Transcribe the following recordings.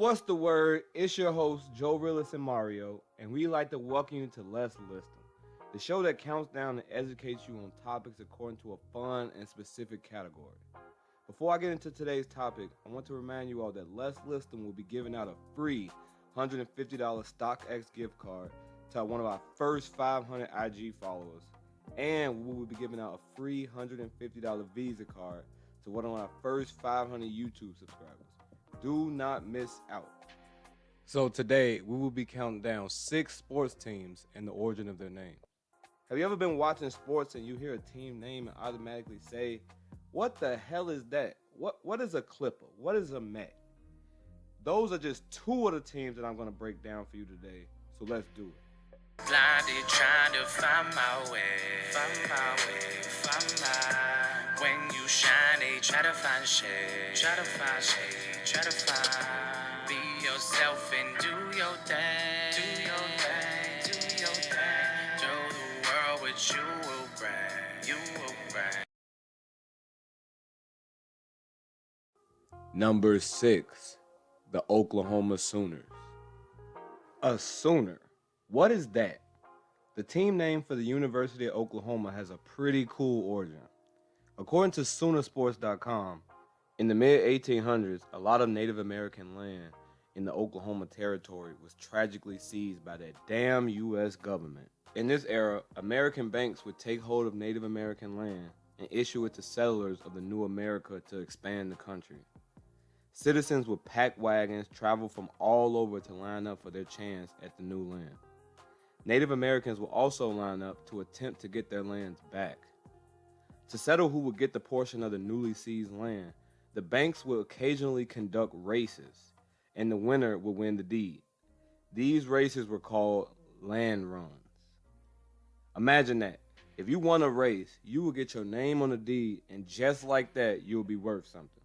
What's the word? It's your host, Joe Realis and Mario, and we'd like to welcome you to Let's List 'em, the show that counts down and educates you on topics according to a fun and specific category. Before I get into today's topic, I want to remind you all that Let's List 'em will be giving out a free $150 StockX gift card to one of our first 500 IG followers, and we will be giving out a free $150 Visa card to one of our first 500 YouTube subscribers. Do not miss out. So today, we will be counting down 6 sports teams and the origin of their name. Have you ever been watching sports and you hear a team name and automatically say, what the hell is that? What is a Clipper? What is a Met? Those are just 2 of the teams that I'm going to break down for you today. So let's do it. Blinded trying to find my way, when you shine, they try to find shade, try to find. Be yourself and do your thing, show the world what you will bring. Number 6, the Oklahoma Sooners. A Sooner. What is that? The team name for the University of Oklahoma has a pretty cool origin. According to Soonersports.com, in the mid-1800s, a lot of Native American land in the Oklahoma Territory was tragically seized by that damn U.S. government. In this era, American banks would take hold of Native American land and issue it to settlers of the new America to expand the country. Citizens would pack wagons, travel from all over to line up for their chance at the new land. Native Americans will also line up to attempt to get their lands back. To settle who would get the portion of the newly seized land, the banks would occasionally conduct races, and the winner would win the deed. These races were called land runs. Imagine that. If you won a race, you would get your name on the deed, and just like that, you would be worth something.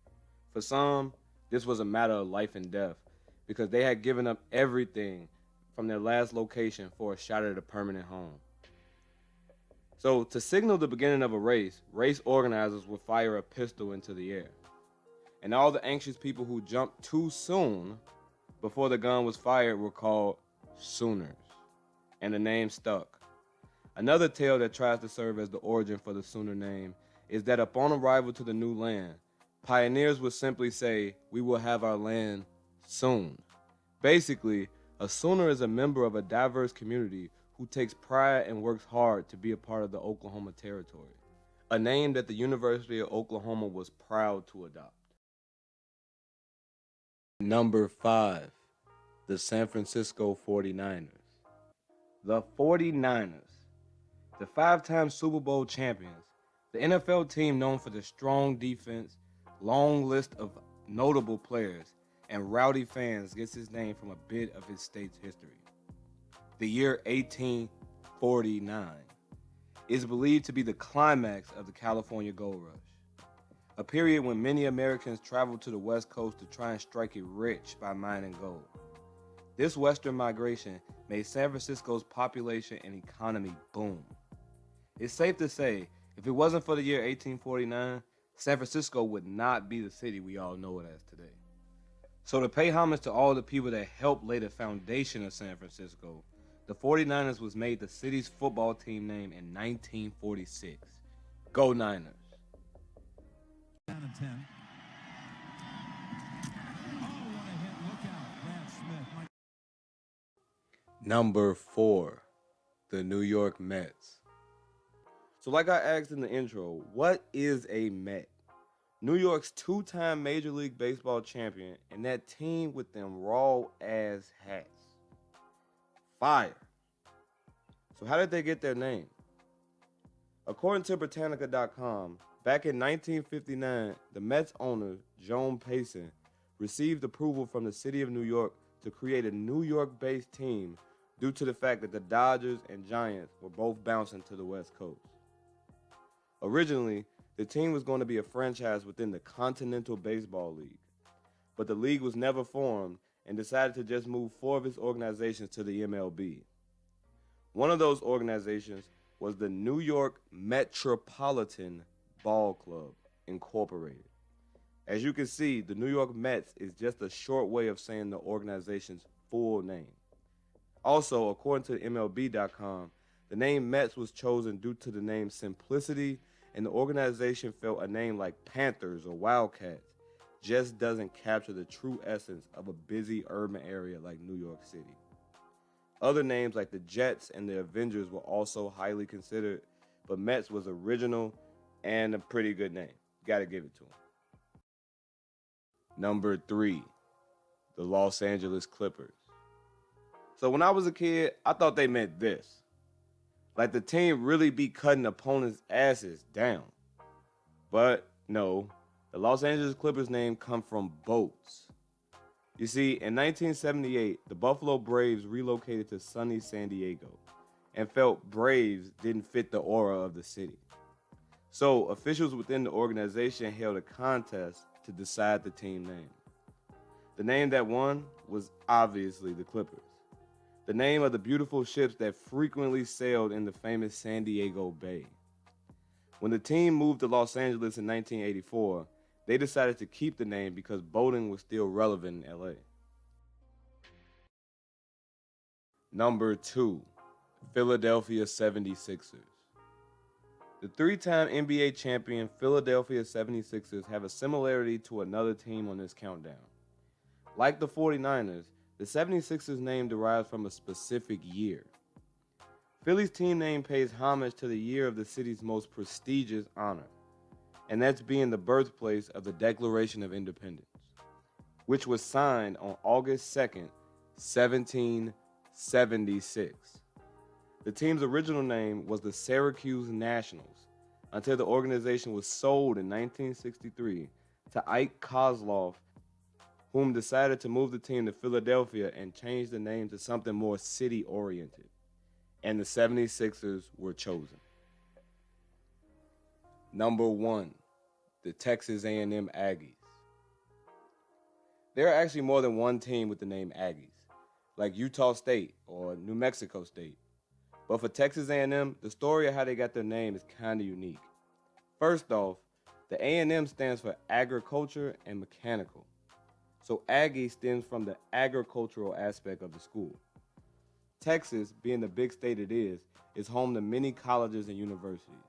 For some, this was a matter of life and death, because they had given up everything from their last location for a shot at a permanent home. So, to signal the beginning of a race organizers would fire a pistol into the air. And all the anxious people who jumped too soon before the gun was fired were called Sooners, and the name stuck. Another tale that tries to serve as the origin for the Sooner name is that upon arrival to the new land, pioneers would simply say, "We will have our land soon." Basically, a Sooner is a member of a diverse community who takes pride and works hard to be a part of the Oklahoma Territory, a name that the University of Oklahoma was proud to adopt. Number 5, the San Francisco 49ers. The 49ers, the 5-time Super Bowl champions, the NFL team known for their strong defense, long list of notable players, and rowdy fans, gets its name from a bit of its state's history. The year 1849 is believed to be the climax of the California Gold Rush, a period when many Americans traveled to the West Coast to try and strike it rich by mining gold. This western migration made San Francisco's population and economy boom. It's safe to say, if it wasn't for the year 1849, San Francisco would not be the city we all know it as today. So to pay homage to all the people that helped lay the foundation of San Francisco, the 49ers was made the city's football team name in 1946. Go Niners. Down and 10. Oh, what a hit. Look out. Brad Smith. Number 4, the New York Mets. So like I asked in the intro, what is a Met? New York's 2-time Major League Baseball champion, and that team with them raw-ass hats. Fire. So how did they get their name? According to Britannica.com, back in 1959, the Mets owner, Joan Payson, received approval from the city of New York to create a New York-based team due to the fact that the Dodgers and Giants were both bouncing to the West Coast. Originally, the team was going to be a franchise within the Continental Baseball League, but the league was never formed and decided to just move 4 of its organizations to the MLB. One of those organizations was the New York Metropolitan Ball Club, Incorporated. As you can see, the New York Mets is just a short way of saying the organization's full name. Also, according to MLB.com, the name Mets was chosen due to the name's simplicity, and the organization felt a name like Panthers or Wildcats just doesn't capture the true essence of a busy urban area like New York City. Other names like the Jets and the Avengers were also highly considered, but Mets was original and a pretty good name. Gotta give it to them. Number 3, the Los Angeles Clippers. So when I was a kid, I thought they meant this. Like the team really be cutting opponents' asses down. But no, the Los Angeles Clippers name come from boats. You see, in 1978, the Buffalo Braves relocated to sunny San Diego and felt Braves didn't fit the aura of the city. So officials within the organization held a contest to decide the team name. The name that won was obviously the Clippers, the name of the beautiful ships that frequently sailed in the famous San Diego Bay. When the team moved to Los Angeles in 1984, they decided to keep the name because boating was still relevant in LA. Number 2, Philadelphia 76ers. The 3-time NBA champion Philadelphia 76ers have a similarity to another team on this countdown. Like the 49ers, the 76ers name derives from a specific year. Philly's team name pays homage to the year of the city's most prestigious honor, and that's being the birthplace of the Declaration of Independence, which was signed on August 2nd, 1776. The team's original name was the Syracuse Nationals until the organization was sold in 1963 to Ike Kozloff, whom decided to move the team to Philadelphia and change the name to something more city-oriented. And the 76ers were chosen. Number 1, the Texas A&M Aggies. There are actually more than one team with the name Aggies, like Utah State or New Mexico State. But for Texas A&M, the story of how they got their name is kind of unique. First off, the A&M stands for agriculture and mechanical. So Aggie stems from the agricultural aspect of the school. Texas, being the big state it is home to many colleges and universities.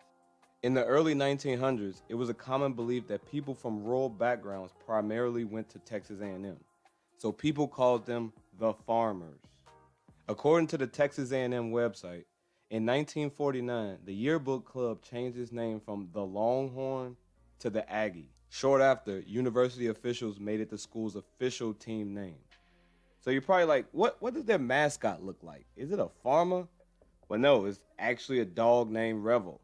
In the early 1900s, it was a common belief that people from rural backgrounds primarily went to Texas A&M. So people called them the farmers. According to the Texas A&M website, in 1949, the yearbook club changed its name from the Longhorn to the Aggie. Short after, university officials made it the school's official team name. So you're probably like, what does their mascot look like? Is it a farmer? Well, no, it's actually a dog named Revel.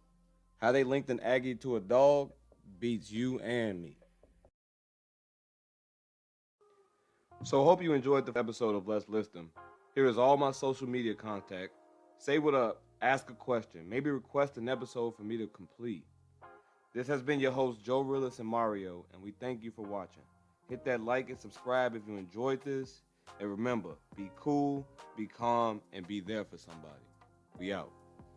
How they linked an Aggie to a dog beats you and me. So I hope you enjoyed the episode of Let's List Them. Here is all my social media contact. Say what up, ask a question, maybe request an episode for me to complete. This has been your host, Joe Rillis and Mario, and we thank you for watching. Hit that like and subscribe if you enjoyed this. And remember, be cool, be calm, and be there for somebody. We out.